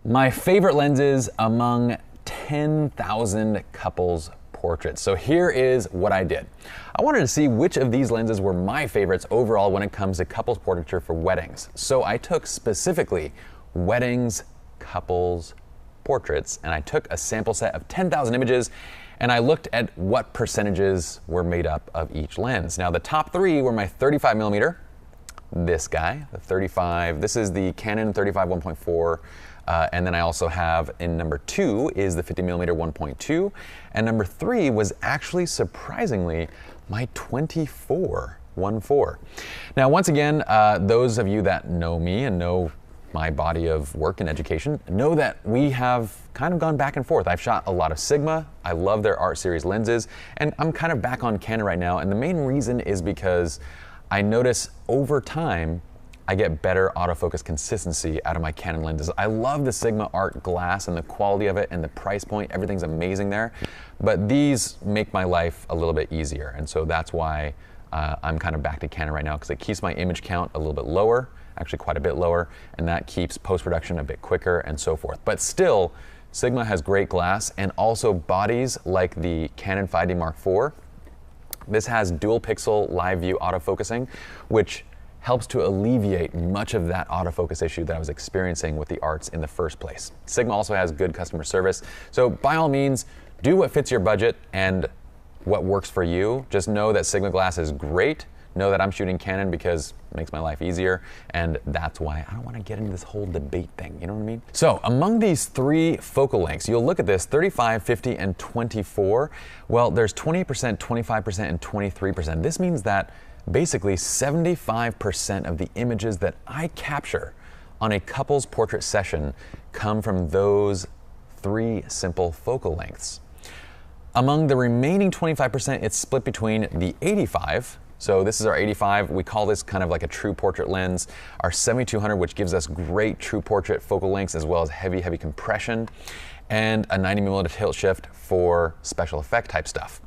My favorite lenses among 10,000 couples portraits. So here is what I did. I wanted to see which of these lenses were my favorites overall when it comes to couples portraiture for weddings. So I took specifically weddings, couples, portraits, and I took a sample set of 10,000 images and I looked at what percentages were made up of each lens. Now the top three were my 35mm, this guy, the 35, this is the Canon 35 1.4, and then I also have in number 2 is the 50mm 1.2, and number 3 was actually surprisingly my 24 1.4. Now once again, those of you that know me and know my body of work and education know that we have kind of gone back and forth. I've shot a lot of Sigma, I love their Art Series lenses, and I'm kind of back on Canon right now, and the main reason is because I notice over time I get better autofocus consistency out of my Canon lenses. I love the Sigma Art glass and the quality of it and the price point, everything's amazing there, but these make my life a little bit easier, and so that's why I'm kind of back to Canon right now, because it keeps my image count a little bit lower, actually quite a bit lower, and that keeps post-production a bit quicker and so forth. But still, Sigma has great glass and also bodies like the Canon 5D Mark IV. This has dual pixel live view autofocusing, which helps to alleviate much of that autofocus issue that I was experiencing with the Arts in the first place. Sigma also has good customer service. So by all means, do what fits your budget and what works for you. Just know that Sigma glass is great. Know that I'm shooting Canon because it makes my life easier, and that's why I don't want to get into this whole debate thing, you know what I mean? So among these three focal lengths, you'll look at this 35, 50, and 24. Well, there's 20%, 25%, and 23%. This means that basically 75% of the images that I capture on a couple's portrait session come from those three simple focal lengths. Among the remaining 25%, it's split between the 85, so this is our 85, we call this kind of like a true portrait lens, our 7200, which gives us great true portrait focal lengths as well as heavy compression, and a 90mm tilt shift for special effect type stuff.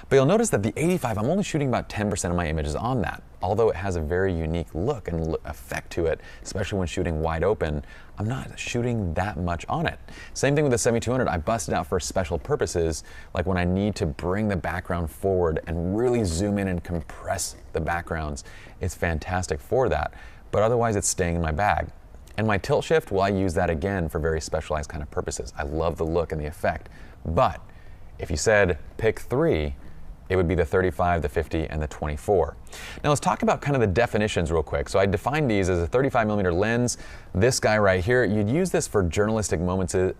But you'll notice that the 85, I'm only shooting about 10% of my images on that. Although it has a very unique look and effect to it, especially when shooting wide open, I'm not shooting that much on it. Same thing with the 7200, I busted out for special purposes, like when I need to bring the background forward and really zoom in and compress the backgrounds. It's fantastic for that, but otherwise it's staying in my bag. And my tilt shift, well, I use that again for very specialized kind of purposes. I love the look and the effect. But if you said pick three, it would be the 35, the 50, and the 24. Now let's talk about kind of the definitions real quick. So I defined these as a 35mm lens. This guy right here, you'd use this for journalistic moments, as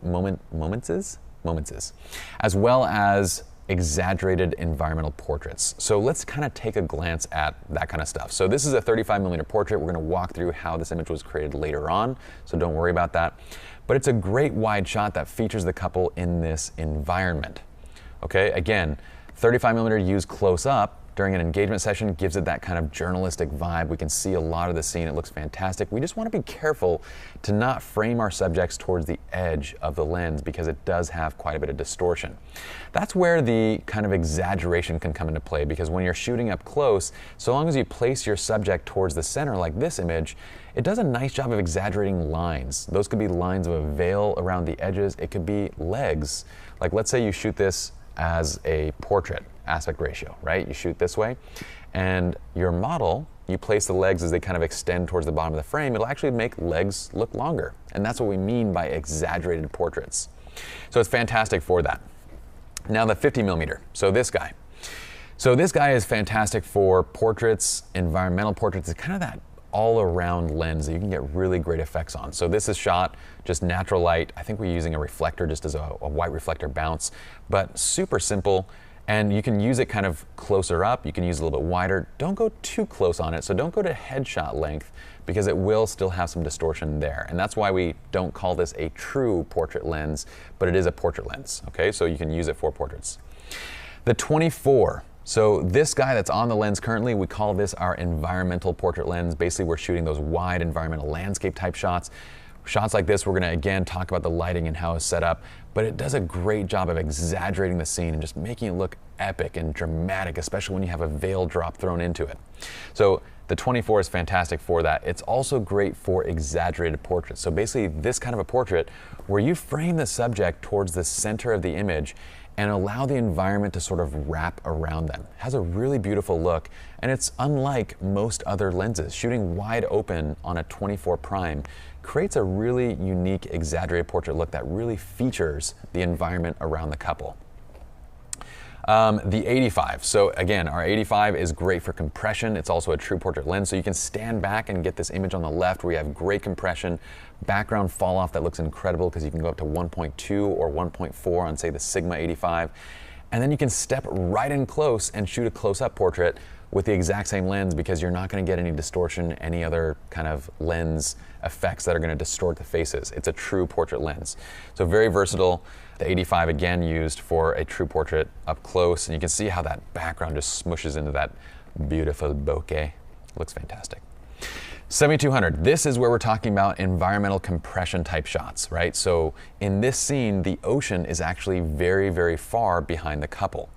well as exaggerated environmental portraits. So let's kind of take a glance at that kind of stuff. So this is a 35mm portrait. We're going to walk through how this image was created later on, so don't worry about that. But it's a great wide shot that features the couple in this environment. Okay, again, 35mm used close up during an engagement session gives it that kind of journalistic vibe. We can see a lot of the scene. It looks fantastic. We just want to be careful to not frame our subjects towards the edge of the lens because it does have quite a bit of distortion. That's where the kind of exaggeration can come into play, because when you're shooting up close, so long as you place your subject towards the center like this image, it does a nice job of exaggerating lines. Those could be lines of a veil around the edges. It could be legs. Like let's say you shoot this as a portrait aspect ratio, right? You shoot this way, and your model, you place the legs as they kind of extend towards the bottom of the frame. It'll actually make legs look longer, and that's what we mean by exaggerated portraits. So it's fantastic for that. Now the 50mm, so this guy. So this guy is fantastic for portraits, environmental portraits. It's kind of that all-around lens that you can get really great effects on. So this is shot just natural light. I think we're using a reflector just as a white reflector bounce, but super simple. And you can use it kind of closer up. You can use it a little bit wider. Don't go too close on it. So don't go to headshot length because it will still have some distortion there. And that's why we don't call this a true portrait lens, but it is a portrait lens. Okay, so you can use it for portraits. The 24. So this guy that's on the lens currently, we call this our environmental portrait lens. Basically, we're shooting those wide environmental landscape type shots. Shots like this, we're gonna again talk about the lighting and how it's set up, but it does a great job of exaggerating the scene and just making it look epic and dramatic, especially when you have a veil drop thrown into it. So the 24 is fantastic for that. It's also great for exaggerated portraits. So basically this kind of a portrait where you frame the subject towards the center of the image and allow the environment to sort of wrap around them. It has a really beautiful look, and it's unlike most other lenses. Shooting wide open on a 24 prime creates a really unique exaggerated portrait look that really features the environment around the couple. The 85. So again, our 85 is great for compression. It's also a true portrait lens. So you can stand back and get this image on the left where you have great compression, background fall off that looks incredible because you can go up to 1.2 or 1.4 on say the Sigma 85. And then you can step right in close and shoot a close-up portrait with the exact same lens because you're not going to get any distortion, any other kind of lens effects that are going to distort the faces. It's a true portrait lens. So very versatile. The 85 again used for a true portrait up close, and you can see how that background just smushes into that beautiful bokeh. Looks fantastic. 7200, this is where we're talking about environmental compression type shots, right? So in this scene, the ocean is actually very, very far behind the couple.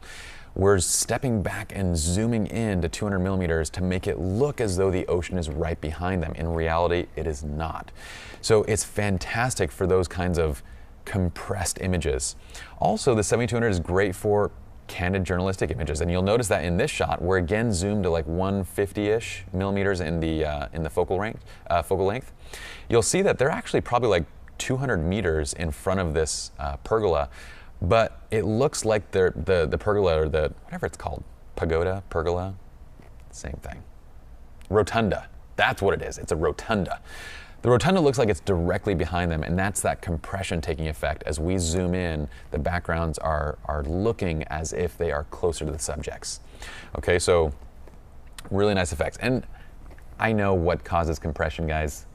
We're stepping back and zooming in to 200 millimeters to make it look as though the ocean is right behind them. In reality, it is not. So it's fantastic for those kinds of compressed images. Also, the 7200 is great for candid journalistic images, and you'll notice that in this shot, we're again zoomed to like 150-ish millimeters in the focal length. You'll see that they're actually probably like 200 meters in front of this pergola, but it looks like the pergola, or the whatever it's called, pagoda, pergola, same thing. Rotunda, that's what it is. It's a rotunda. The rotunda looks like it's directly behind them, and that's that compression taking effect. As we zoom in, the backgrounds are looking as if they are closer to the subjects. Okay, so really nice effects. And I know what causes compression, guys.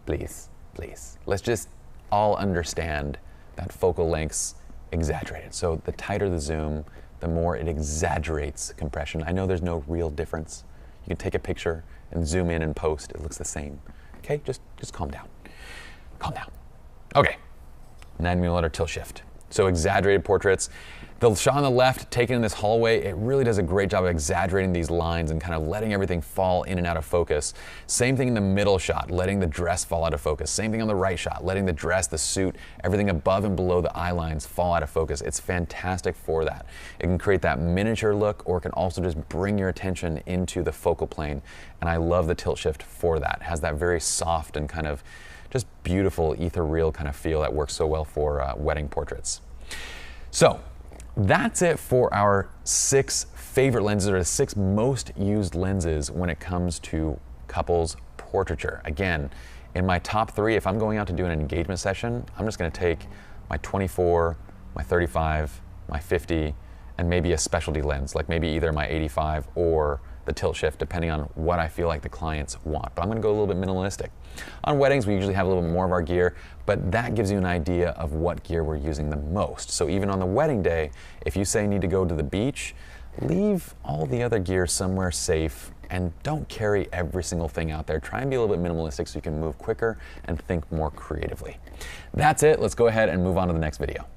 Please, please. Let's just all understand that focal length's exaggerated. So the tighter the zoom, the more it exaggerates compression. I know there's no real difference. You can take a picture and zoom in and post. It looks the same. Okay, just calm down. Calm down. Okay, 9mm tilt shift. So exaggerated portraits. The shot on the left, taken in this hallway, it really does a great job of exaggerating these lines and kind of letting everything fall in and out of focus. Same thing in the middle shot, letting the dress fall out of focus. Same thing on the right shot, letting the dress, the suit, everything above and below the eye lines fall out of focus. It's fantastic for that. It can create that miniature look, or it can also just bring your attention into the focal plane. And I love the tilt shift for that. It has that very soft and kind of just beautiful ethereal kind of feel that works so well for wedding portraits. So that's it for our 6 favorite lenses, or the 6 most used lenses when it comes to couples portraiture. Again, in my top 3, if I'm going out to do an engagement session, I'm just going to take my 24, my 35, my 50, and maybe a specialty lens, like maybe either my 85 or the tilt shift, depending on what I feel like the clients want. But I'm going to go a little bit minimalistic. On weddings, we usually have a little bit more of our gear, but that gives you an idea of what gear we're using the most. So even on the wedding day, if you say you need to go to the beach, leave all the other gear somewhere safe and don't carry every single thing out there. Try and be a little bit minimalistic so you can move quicker and think more creatively. That's it. Let's go ahead and move on to the next video.